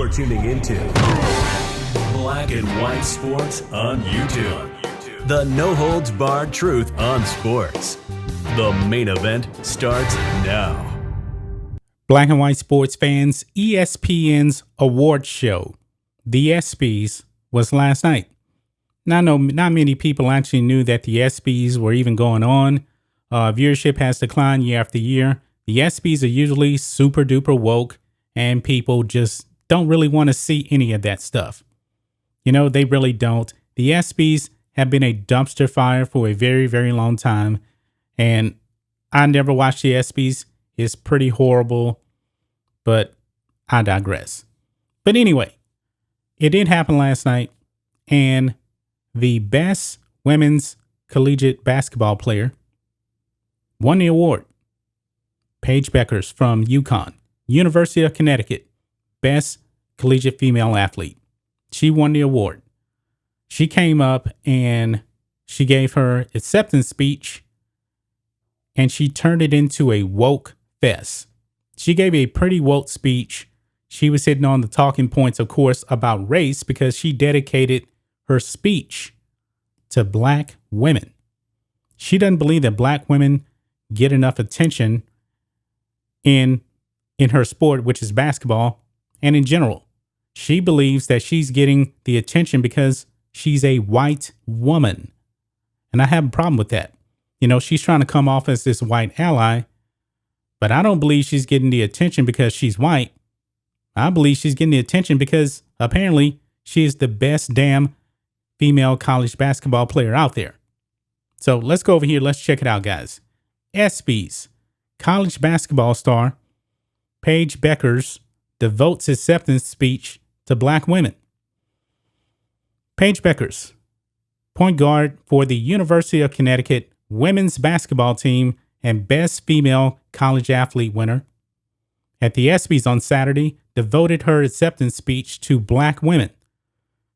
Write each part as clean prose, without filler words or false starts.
You're tuning into Black and White Sports on YouTube. The no-holds-barred truth on sports. The main event starts now. Black and White sports fans, ESPN's awards show, the ESPYs, was last night. Now, I know not many people actually knew that the ESPYs were even going on. Viewership has declined year after year. The ESPYs are usually super duper woke, and people just don't really want to see any of that stuff. You know, they really don't. The ESPYs have been a dumpster fire for a very, very long time, and I never watched the ESPYs. It's pretty horrible, but I digress. But anyway, it did happen last night, and the best women's collegiate basketball player won the award. Paige Bueckers from UConn, University of Connecticut, best collegiate female athlete. She won the award. She came up and she gave her acceptance speech, and she turned it into a woke fest. She gave a pretty woke speech. She was hitting on the talking points, of course, about race, because she dedicated her speech to black women. She doesn't believe that black women get enough attention in her sport, which is basketball, and in general. She believes that she's getting the attention because she's a white woman. And I have a problem with that. You know, she's trying to come off as this white ally, but I don't believe she's getting the attention because she's white. I believe she's getting the attention because apparently she is the best damn female college basketball player out there. So let's go over here. Let's check it out, guys. ESPYs. College basketball star Paige Bueckers devotes acceptance speech to black women. Paige Bueckers, point guard for the University of Connecticut women's basketball team and best female college athlete winner, at the ESPYs on Saturday, devoted her acceptance speech to black women,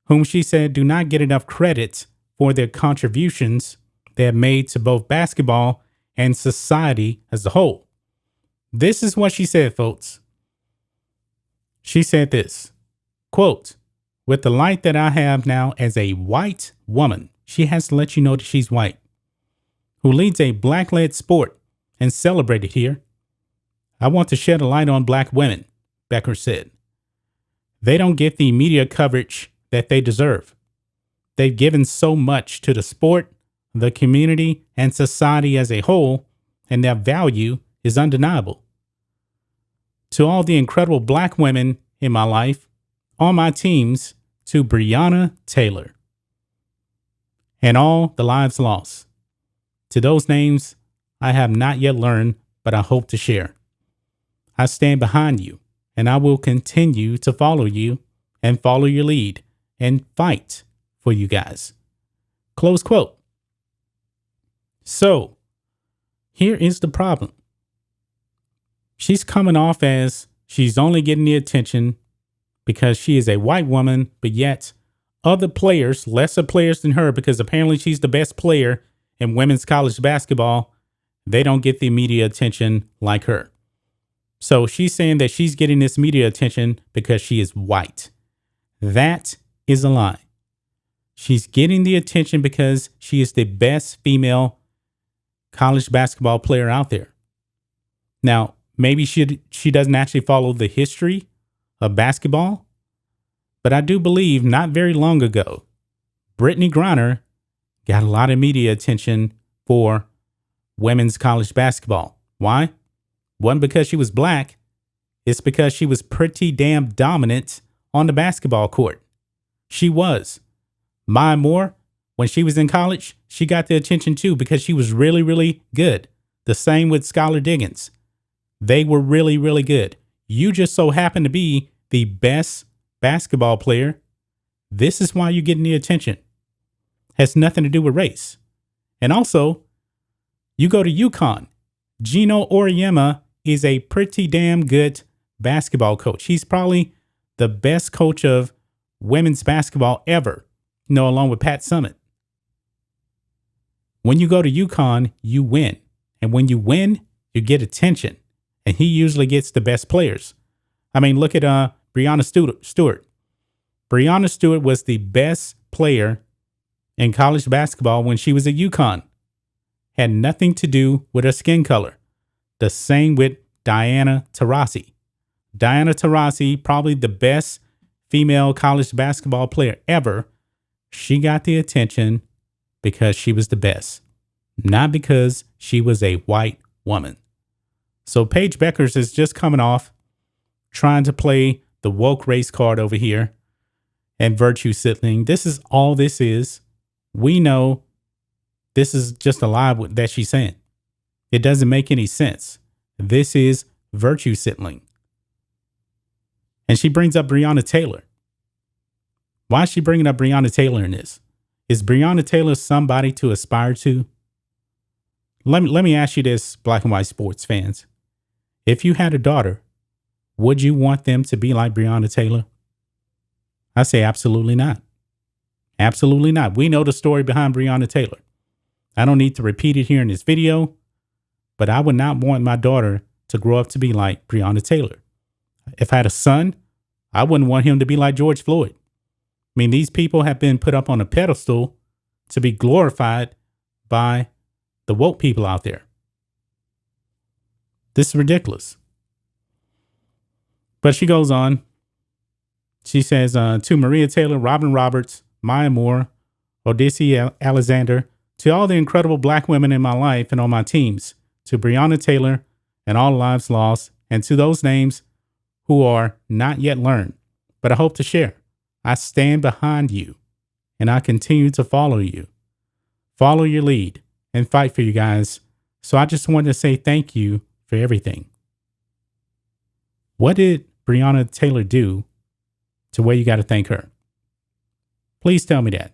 whom she said do not get enough credit for their contributions they have made to both basketball and society as a whole. This is what she said, folks. She said this, quote, "With the light that I have now as a white woman," she has to let you know that she's white, "who leads a black-led sport and celebrated here, I want to shed a light on black women," Bueckers said. "They don't get the media coverage that they deserve. They've given so much to the sport, the community, and society as a whole, and their value is undeniable. To all the incredible black women in my life, on my teams, to Breonna Taylor, and all the lives lost. To those names I have not yet learned, but I hope to share. I stand behind you, and I will continue to follow you and follow your lead and fight for you guys." Close quote. So, here is the problem. She's coming off as she's only getting the attention because she is a white woman, but yet other players, lesser players than her, because apparently she's the best player in women's college basketball, they don't get the media attention like her. So she's saying that she's getting this media attention because she is white. That is a lie. She's getting the attention because she is the best female college basketball player out there. Now, maybe she doesn't actually follow the history of basketball, but I do believe not very long ago, Brittany Griner got a lot of media attention for women's college basketball. Why? Wasn't because she was black. It's because she was pretty damn dominant on the basketball court. She was. Maya Moore, when she was in college, she got the attention too because she was really, really good. The same with Skylar Diggins. They were really, really good. You just so happen to be the best basketball player. This is why you're getting the attention. Has nothing to do with race. And also, you go to UConn. Gino Auriemma is a pretty damn good basketball coach. He's probably the best coach of women's basketball ever, you know, along with Pat Summitt. When you go to UConn, you win. And when you win, you get attention. And he usually gets the best players. I mean, look at Breonna Stewart. Breonna Stewart was the best player in college basketball when she was at UConn. Had nothing to do with her skin color. The same with Diana Taurasi. Diana Taurasi, probably the best female college basketball player ever. She got the attention because she was the best, not because she was a white woman. So Paige Bueckers is just coming off trying to play the woke race card over here and virtue signaling. This is all this is. We know this is just a lie that she's saying. It doesn't make any sense. This is virtue signaling. And she brings up Breonna Taylor. Why is she bringing up Breonna Taylor in this? Is Breonna Taylor somebody to aspire to? Let me ask you this, black and white sports fans. If you had a daughter, would you want them to be like Breonna Taylor? I say absolutely not. Absolutely not. We know the story behind Breonna Taylor. I don't need to repeat it here in this video, but I would not want my daughter to grow up to be like Breonna Taylor. If I had a son, I wouldn't want him to be like George Floyd. I mean, these people have been put up on a pedestal to be glorified by the woke people out there. This is ridiculous. But she goes on. She says, to Maria Taylor, Robin Roberts, Maya Moore, Odysee Alexander, to all the incredible black women in my life and on my teams, to Breonna Taylor and all lives lost, and to those names who are not yet learned, but I hope to share. I stand behind you, and I continue to follow you. Follow your lead and fight for you guys. So I just wanted to say thank you for everything. What did Breonna Taylor do to where you got to thank her? Please tell me that.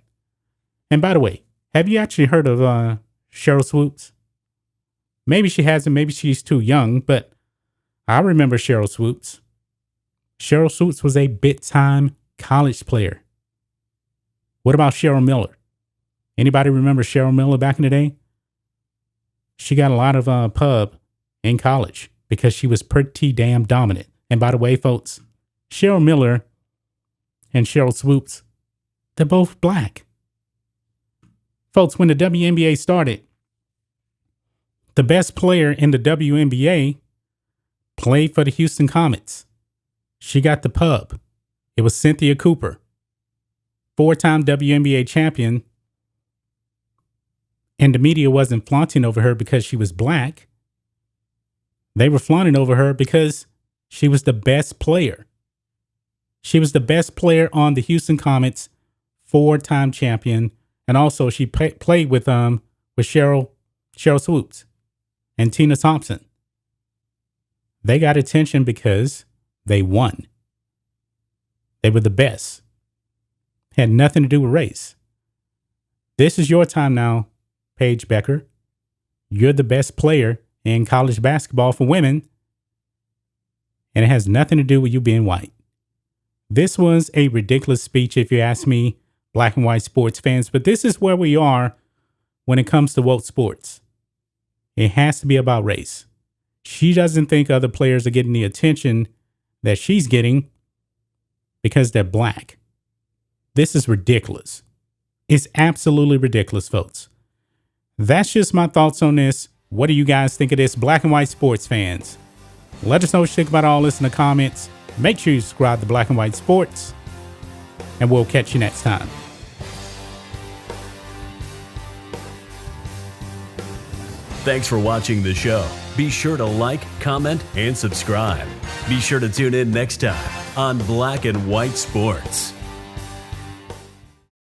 And by the way, have you actually heard of Sheryl Swoopes? Maybe she hasn't. Maybe she's too young, but I remember Sheryl Swoopes. Sheryl Swoopes was a big-time college player. What about Cheryl Miller? Anybody remember Cheryl Miller back in the day? She got a lot of pub in college because she was pretty damn dominant. And by the way, folks, Cheryl Miller and Sheryl Swoopes, they're both black. Folks, when the WNBA started, the best player in the WNBA played for the Houston Comets. She got the pub. It was Cynthia Cooper, 4-time WNBA champion. And the media wasn't flaunting over her because she was black. They were flaunting over her because she was the best player. She was the best player on the Houston Comets, 4-time champion. And also she played with Sheryl Swoopes and Tina Thompson. They got attention because they won. They were the best. Had nothing to do with race. This is your time now, Paige Bueckers. You're the best player in college basketball for women, and it has nothing to do with you being white. This was a ridiculous speech, if you ask me, black and white sports fans, but this is where we are when it comes to woke sports. It has to be about race. She doesn't think other players are getting the attention that she's getting because they're black. This is ridiculous. It's absolutely ridiculous, folks. That's just my thoughts on this. What do you guys think of this, black and white sports fans? Let us know what you think about all this in the comments. Make sure you subscribe to Black and White Sports, and we'll catch you next time. Thanks for watching the show. Be sure to like, comment, and subscribe. Be sure to tune in next time on Black and White Sports.